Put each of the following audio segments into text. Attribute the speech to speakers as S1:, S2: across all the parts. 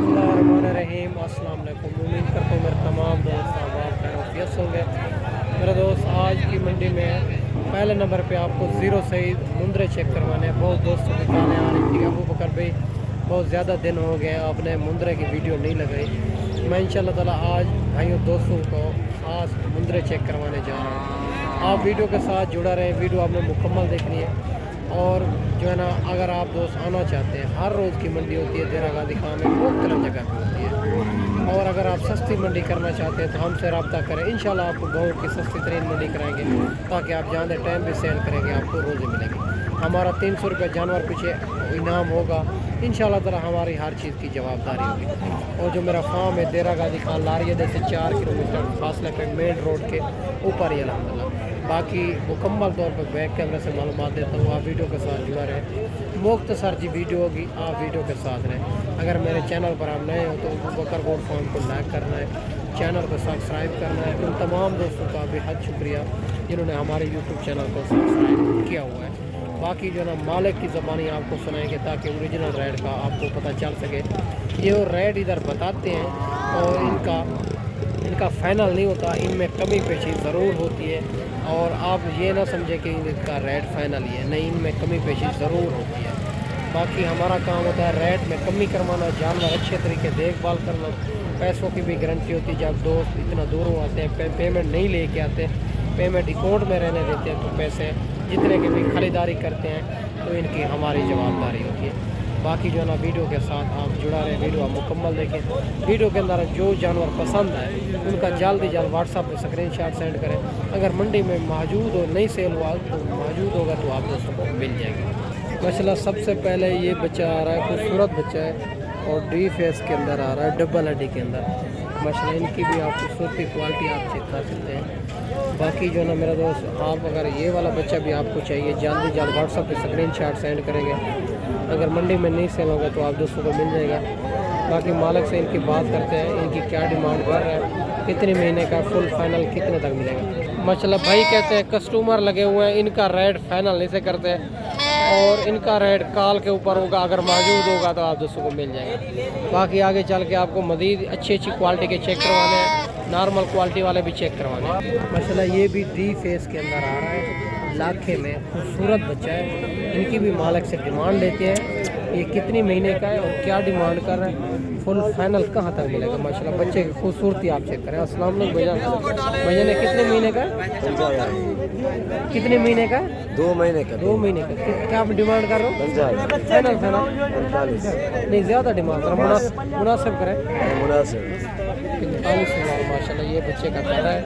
S1: बिस्मिल्लाहिर्रहमानिर्रहीम। अस्सलाम वालेकुम। उम्मीद करता हूँ मेरे तमाम दोस्त अहबाब खैरियत से होंगे। मेरे दोस्त आज की मंडी में पहले नंबर पे आपको ज़ीरो सईद मुंदरे चेक करवाने हैं। बहुत दोस्तों की कॉलें आ रही थी, अबू बकर भाई बहुत ज़्यादा दिन हो गए आपने मुंदरे की वीडियो नहीं लगाई। मैं इंशाअल्लाह ताला आज भाइयों दोस्तों को ख़ास मुंदरे चेक करवाने जा रहा हूँ। आप वीडियो के साथ जुड़ा रहें, वीडियो आपने मुकम्मल देखनी है। और जो है ना, अगर आप दोस्त आना चाहते हैं, हर रोज़ की मंडी होती है देरा गाजी खां में, मुख्तलिफ जगह पर होती है। और अगर आप सस्ती मंडी करना चाहते हैं तो हमसे रब्ता करें, इंशाल्लाह आपको गाँव की सस्ती तरीन मंडी कराएंगे, ताकि आप जहाँ टाइम भी सेल करेंगे आपको रोज़े मिलेंगे। हमारा 300 रुपये जानवर पीछे इनाम होगा, इंशाल्लाह ताला हमारी हर चीज़ की जवाबदारी होगी। और जो मेरा फार्म है देरा गाजी खां लारिया से 4 किलोमीटर फासले पे मेन रोड के ऊपर ही अल्हम्दुलिल्लाह। बाकी मुकम्मल तौर पर बैक कैमरे से मालूमात देता हूँ, आप वीडियो के साथ जुड़ा रहें। मुख्तसर जी वीडियो होगी, आप वीडियो के साथ रहें। अगर मेरे चैनल पर आप नए हो तो अबू बकर गोल्ड फार्म को लाइक करना है, चैनल को सब्सक्राइब करना है। उन तमाम दोस्तों का बेहद शुक्रिया जिन्होंने हमारे यूट्यूब चैनल को सब्सक्राइब किया हुआ है। बाकी जो ना मालिक की ज़बानी आपको सुनाएंगे ताकि ओरिजिनल रेट का आपको पता चल सके। ये वो रेट इधर बताते हैं और इनका फ़ाइनल नहीं होता, इनमें कमी पेशी ज़रूर होती है। और आप ये ना समझे कि इनका रेट फ़ाइनल ही है, नहीं, इनमें कमी पेशी ज़रूर होती है। बाकी हमारा काम होता है रेट में कमी करवाना, जानवर अच्छे तरीके देखभाल करना। पैसों की भी गारंटी होती है। जब दोस्त इतना दूरों आते हैं, पेमेंट नहीं लेके आते, पेमेंट अकाउंट में रहने देते हैं, तो पैसे जितने की भी ख़रीदारी करते हैं तो इनकी हमारी जवाबदारी होती है। बाकी जो है ना, वीडियो के साथ आप जुड़ा रहे, वीडियो आप मुकम्मल देखें। वीडियो के अंदर जो जानवर पसंद है उनका जल्द ही जल्द व्हाट्सअप पर स्क्रीनशॉट सेंड करें। अगर मंडी में मौजूद हो, नहीं सेल हुआ तो मौजूद होगा तो आप दोस्तों को मिल जाएगा। माशाल्लाह सबसे पहले ये बच्चा आ रहा है, खूबसूरत बच्चा है और डी फेस के अंदर आ रहा है, डबल हड्डी के अंदर। माशाल्लाह इनकी भी आप खूबसूरत क्वालिटी आप चेक कर सकते हैं। बाकी जो ना मेरा दोस्त, आप अगर ये वाला बच्चा भी आपको चाहिए, जल्द जल्द व्हाट्सअप पे स्क्रीनशॉट सेंड करेंगे। अगर मंडी में नहीं सेल होगा तो आप दोस्तों को मिल जाएगा। बाकी मालिक से इनकी बात करते हैं, इनकी क्या डिमांड कर रहा है, कितने महीने का, फुल फाइनल कितने तक मिलेगा। माशाल्लाह भाई कहते हैं कस्टमर लगे हुए हैं, इनका रेट फाइनल नहीं से करते हैं और इनका रेट कॉल के ऊपर होगा, अगर मौजूद होगा तो आप दोस्तों को मिल जाएगा। बाकी आगे चल के आपको मज़ीद अच्छी क्वालिटी के चेक करवाने हैं, नॉर्मल क्वालिटी वाले भी चेक करवाने हैं। माशाल्लाह ये भी डी फेस के अंदर आ रहा है, लाखे में खूबसूरत बच्चा है। इनकी भी मालिक से डिमांड लेते हैं, ये कितनी महीने का है और क्या डिमांड कर रहा है, फुल फाइनल कहाँ तक मिलेगा। माशाल्लाह बच्चे की खूबसूरती आप चेक करें। अस्सलाम वालेकुम भैया, भैया ने कितने महीने का है, कितने महीने का है?
S2: 2 महीने का।
S1: 2 महीने का। क्या आप डिमांड कर रहे हो? फाइनल नहीं, ज़्यादा डिमांड कर, मुनासिब करें,
S2: मुनासिब
S1: 45,000। माशाल्लाह ये बच्चे का कहना है,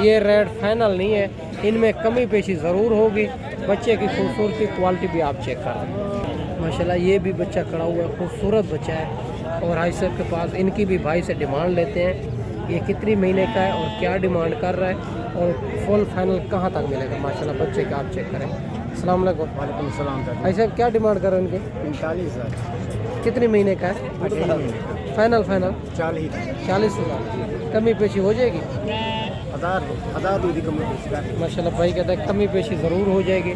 S1: ये रेट फाइनल नहीं है, इनमें कमी पेशी ज़रूर होगी। बच्चे की खूबसूरती क्वालिटी भी आप चेक कर रहे हैं। माशाल्लाह ये भी बच्चा खड़ा हुआ है, खूबसूरत बच्चा है। और भाई साहब के पास इनकी भी भाई से डिमांड लेते हैं, ये कितनी महीने का है और क्या डिमांड कर रहा है और फुल फाइनल कहाँ तक मिलेगा। माशाल्लाह बच्चे का आप चेक करें। अस्सलाम वालेकुम।
S2: वालेकुम सलाम।
S1: भाई साहब क्या डिमांड कर रहे हैं इनके?
S2: 45,000।
S1: कितने महीने का है? फाइनल 40,000। कमी पेशी हो जाएगी? माशाल्लाह भाई कहता है कमी पेशी ज़रूर हो जाएगी।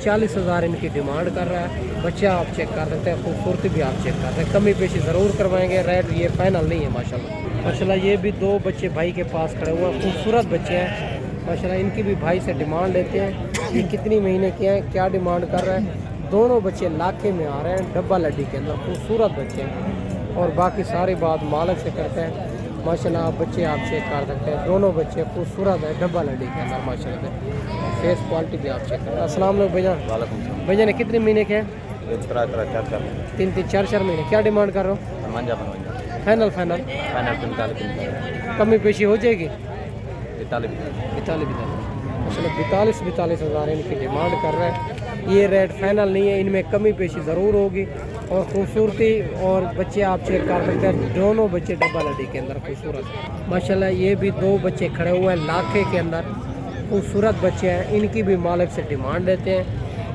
S1: 40,000 इनकी डिमांड कर रहा है। बच्चा आप चेक कर सकते हैं, खूबसूरती भी आप चेक कर सकते हैं, कमी पेशी ज़रूर करवाएंगे। रेट ये फाइनल नहीं है। माशाल्लाह ये भी 2 बच्चे भाई के पास खड़े हुए हैं, खूबसूरत बच्चे हैं। माशाल्लाह इनकी भी भाई से डिमांड लेते हैं, ये कितनी महीने के हैं, क्या डिमांड कर रहा है। दोनों बच्चे लाखे में आ रहे हैं, डब्बा लड्डी के अंदर, खूबसूरत बच्चे हैं। और बाकी सारी बात मालिक से करते हैं। माशाल्लाह आप बच्चे आप चेक कर सकते हैं, दोनों बच्चे खूबसूरत है, डब्बा लड्डी के अंदर। माशाल्लाह फेस क्वालिटी भी आप चेक करें। अस्सलाम वालेकुम भैया।
S2: वालेकुम।
S1: भैया ने कितने महीने के हैं?
S2: 3
S1: 4 महीने। क्या डिमांड कर रहे हो? फाइनल
S2: 45,000।
S1: कमी पेशी हो जाएगी?
S2: 42,000।
S1: माशाल्लाह 42,000 इनकी डिमांड कर रहा है। ये रेट फाइनल नहीं है, इनमें कमी पेशी ज़रूर होगी। और खूबसूरती और बच्चे आप चेक कर सकते हैं, दोनों बच्चे डब्बा लड्डी के अंदर खूबसूरत। माशाल्लाह ये भी 2 बच्चे खड़े हुए हैं लाखे के अंदर, खूबसूरत बच्चे हैं। इनकी भी मालिक से डिमांड लेते हैं,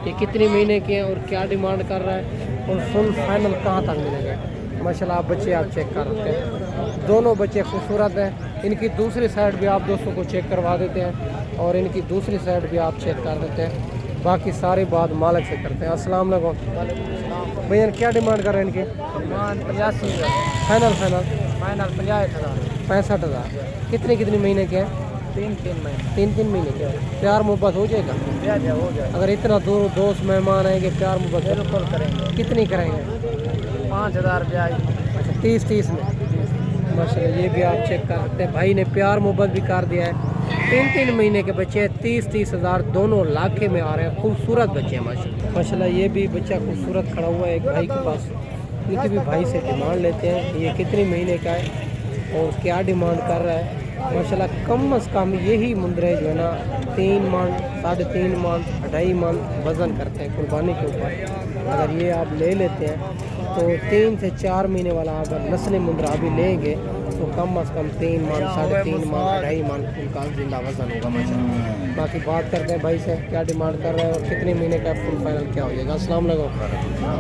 S1: ये कितने महीने के हैं और क्या डिमांड कर रहा है और फुल फाइनल कहाँ तक मिलेगा। माशाल्लाह आप बच्चे आप चेक कर सकते हैं, दोनों बच्चे खूबसूरत हैं। इनकी दूसरी साइड भी आप दोस्तों को चेक करवा देते हैं और इनकी दूसरी साइड भी आप चेक कर देते हैं। बाकी सारी बात मालिक से करते हैं। अस्सलाम वालेकुम। भैया क्या डिमांड कर रहे हैं इनके?
S2: 85,000
S1: फाइनल फाइनल
S2: फाइनल 65,000
S1: 65,000। कितने महीने के हैं?
S2: 3 महीने
S1: 3 महीने के। प्यार मोहब्बत हो जाएगा?
S2: हो जाए
S1: अगर इतना दूर दोस्त मेहमान आएंगे प्यार मोहब्बत
S2: बिल्कुल करेंगे।
S1: कितनी करेंगे?
S2: 5,000 ब्याज।
S1: अच्छा 30 में माशाल्लाह। ये भी आप चेक कर सकते हैं, भाई ने प्यार मोहब्बत भी कर दिया है। 3 महीने के बच्चे हैं, 30,000 दोनों लाखे में आ रहे हैं। खूबसूरत बच्चे हैं माशाल्लाह माशाल्लाह। ये भी बच्चा खूबसूरत खड़ा हुआ है एक भाई के पास। इनकी भी भाई से डिमांड लेते हैं, ये कितने महीने का है और क्या डिमांड कर रहा है माशाल्लाह। कम अज़ कम यही मुंदरे जो है ना 3 मन 3.5 मन 2.5 मन वज़न करते हैं कुर्बानी के ऊपर। अगर ये आप ले लेते हैं तो 3 से 4 महीने वाला अगर नस्ल मुंदरा अभी लेंगे तो कम अज़ कम 3 मन 3.5 मन 2.5 मन उनका जिंदा वज़न होगा माशाल्लाह। बाकी बात करते हैं भाई से क्या डिमांड कर रहे हैं और कितने महीने का फुल फाइनल क्या हो जाएगा। अस्सलाम वालेकुम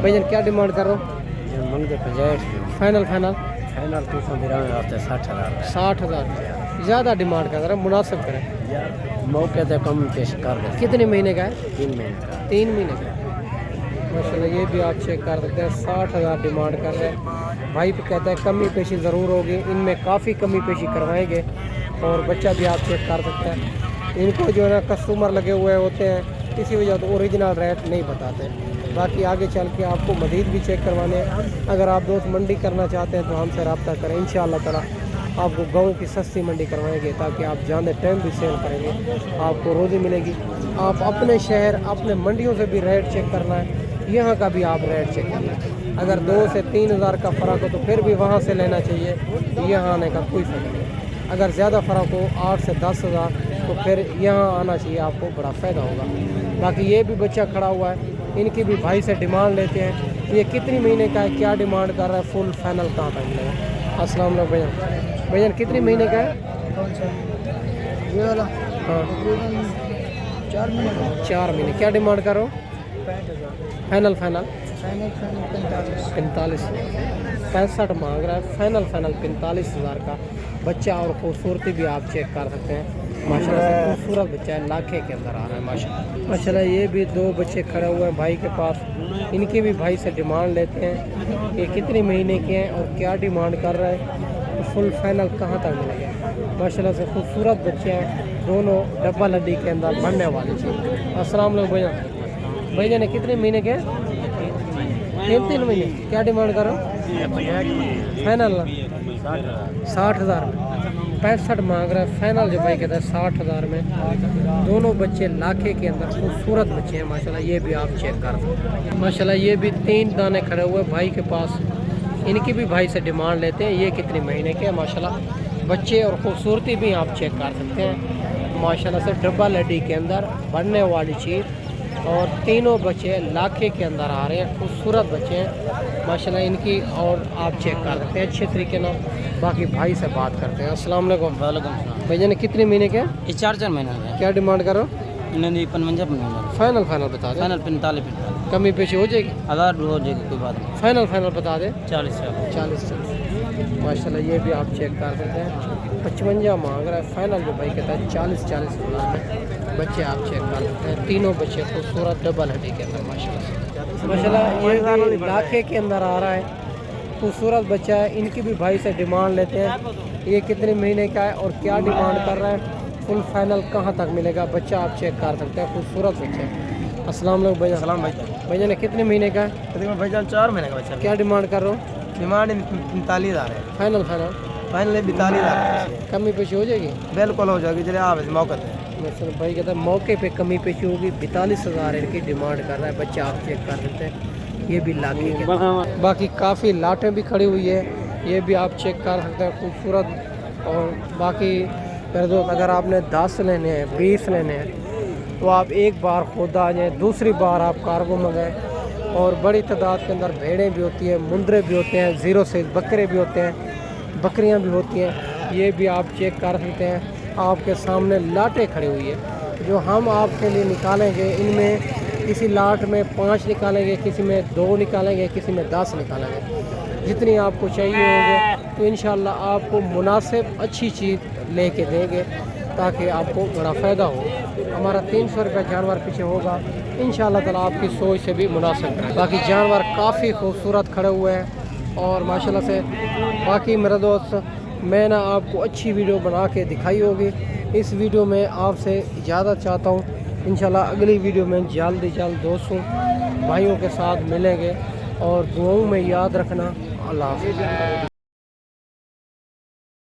S1: भाईजान, क्या डिमांड कर रहे हो? Final final
S2: final 60,000
S1: 60,000। ज़्यादा डिमांड कर रहे हैं, मुनासिब करें।
S2: मौके से कम पेश कर दे।
S1: कितने महीने का है?
S2: 3 महीने का
S1: 3 महीने का माशाल्लाह। ये भी आप चेक कर सकते हैं, 60,000 डिमांड कर रहे हैं। भाई पे कहता है कमी पेशी ज़रूर होगी, इनमें काफ़ी कमी पेशी करवाएंगे। और बच्चा भी आप चेक कर सकते हैं। इनको जो है ना कस्टमर लगे हुए होते हैं, इसी वजह से ओरिजिनल रेट नहीं बताते। बाकी आगे चल के आपको मज़ीद भी चेक करवाने हैं। अगर आप दोस्त मंडी करना चाहते हैं तो हमसे रब्ता करें, इंशाअल्लाह ताला आपको गाँव की सस्ती मंडी करवाएंगे ताकि आप जाने टाइम भी सेल करेंगे, आपको रोज़ी मिलेगी। आप अपने शहर अपने मंडियों से भी रेट चेक करना है, यहाँ का भी आप रेट चेक करना है। अगर 2 से 3,000 का फ़र्क हो तो फिर भी वहाँ से लेना चाहिए, यहाँ आने का कोई फ़र्क नहीं। अगर ज़्यादा फ़र्क हो 8 से 10,000 तो फिर यहाँ आना चाहिए, आपको बड़ा फ़ायदा होगा। बाकी ये भी बच्चा खड़ा हुआ है, इनकी भी भाई से डिमांड लेते हैं। ये कितनी महीने का है, क्या डिमांड कर रहा है, फुल फाइनल कहाँ तक मिलेगा? अस्सलाम वालेकुम भैया, कितने महीने का है?
S2: ये वाला
S1: हाँ
S2: 4 महीने
S1: 4 महीने। क्या डिमांड करो?
S2: 65,000
S1: फाइनल फाइनल
S2: 45
S1: 65 मांग रहा है। फाइनल 45,000 का बच्चा और खूबसूरती भी आप चेक कर सकते हैं माशाल्लाह से। खूबसूरत बच्चा है, लाखे के अंदर आ रहा है माशाल्लाह माशाल्लाह। ये भी 2 बच्चे खड़े हुए हैं भाई के पास, इनकी भी भाई से डिमांड लेते हैं। ये कितने महीने के हैं और क्या डिमांड कर रहा है, फुल फाइनल कहाँ तक मिलेगा? माशाल्लाह से खूबसूरत बच्चे हैं, दोनों डब्बा लड्डी के अंदर बनने वाले चीज़। अस्सलाम वालेकुम भैया ने कितने महीने के? 3 महीने। क्या डिमांड करो? फाइनल 60,000 में 65 मांग रहा है। फाइनल जो भाई कहता है 60,000 में। दोनों बच्चे लाखे के अंदर खूबसूरत बच्चे हैं माशाल्लाह। ये भी आप चेक कर सकते हैं माशाल्लाह। ये भी 3 दाने खड़े हुए भाई के पास, इनकी भी भाई से डिमांड लेते हैं। ये कितने महीने के हैं माशाल्लाह। बच्चे और खूबसूरती भी आप चेक कर सकते हैं माशाल्लाह से। डब्बा लड्डी के अंदर बनने वाली चीज़, और तीनों बच्चे लाखे के अंदर आ रहे हैं, खूबसूरत बच्चे हैं माशाल्लाह इनकी। और आप चेक कर सकते हैं अच्छे तरीके से। बाकी भाई से बात करते हैं। अस्सलाम वालेकुम भैया ने कितने महीने के?
S2: ये 4 महीने का
S1: क्या डिमांड करो?
S2: नहीं 55
S1: फाइनल बता दे।
S2: फाइनल 45
S1: कमी पेशी हो जाएगी?
S2: आधार हो जाएगी, कोई बात नहीं।
S1: फाइनल बता दे। 40 माशाल्लाह। ये भी आप चेक कर सकते हैं, 55 मांग रहा है। फाइनल जो भाई कहता है 40 में बच्चे आप चेक कर सकते हैं। तीनों बच्चे खूबसूरत डबल हड्डी के अंदर माशाल्लाह। ये भी लाखे के अंदर आ रहा है, खूबसूरत बच्चा है। इनकी भी भाई से डिमांड लेते हैं। ये कितने महीने का है और क्या डिमांड कर रहा है, फुल फाइनल कहाँ तक मिलेगा? बच्चा आप चेक कर सकते हैं, खूबसूरत बच्चा है। अस्सलाम वालेकुम भैया।
S2: सलाम
S1: भैया ने कितने महीने का है?
S2: तकरीबन भाईजान 4 महीने का बच्चा।
S1: क्या डिमांड कर रहे हो?
S2: डिमांड 45,000 है।
S1: फाइनल
S2: फाइनल 42,000
S1: कमी पेशी हो जाएगी?
S2: बिल्कुल हो जाएगी, जरा आप मौके पे।
S1: मतलब भाई कहता है मौके पे कमी पेशी होगी। 42,000 इनकी डिमांड कर रहा है, बच्चा आप चेक कर सकते हैं। ये भी लाठी के। बाकी काफ़ी लाटें भी खड़ी हुई है, ये भी आप चेक कर सकते हैं, खूबसूरत। और बाकी मेरे दोस्त, अगर आपने 10 लेने हैं 20 लेने हैं तो आप एक बार खुद आ जाएँ, दूसरी बार आप कार्गो मंगाएँ। और बड़ी तादाद के अंदर भेड़ें भी होती हैं, मुंदरे भी होते हैं, 0 से बकरे भी होते हैं, बकरियां भी होती हैं। ये भी आप चेक कर सकते हैं। आपके सामने लाटें खड़ी हुई है जो हम आपके लिए निकालेंगे। इनमें किसी लाट में 5 निकालेंगे, किसी में 2 निकालेंगे, किसी में 10 निकालेंगे। जितनी आपको चाहिए होंगे तो इंशाल्लाह आपको मुनासिब अच्छी चीज़ लेके देंगे। تاکہ آپ کو بڑا فائدہ ہو. ہمارا 300 روپے جانور پیچھے ہوگا انشاءاللہ تعالیٰ آپ کی سوچ سے بھی مناسب ہے. باقی جانور کافی خوبصورت کھڑے ہوئے ہیں اور ماشاءاللہ سے. باقی میرا دوست میں نا آپ کو اچھی ویڈیو بنا کے دکھائی ہوگی. اس ویڈیو میں آپ سے اجازت چاہتا ہوں. انشاءاللہ اگلی ویڈیو میں جلد دوستوں بھائیوں کے ساتھ ملیں گے اور دعاؤں میں یاد رکھنا. اللہ حافظ.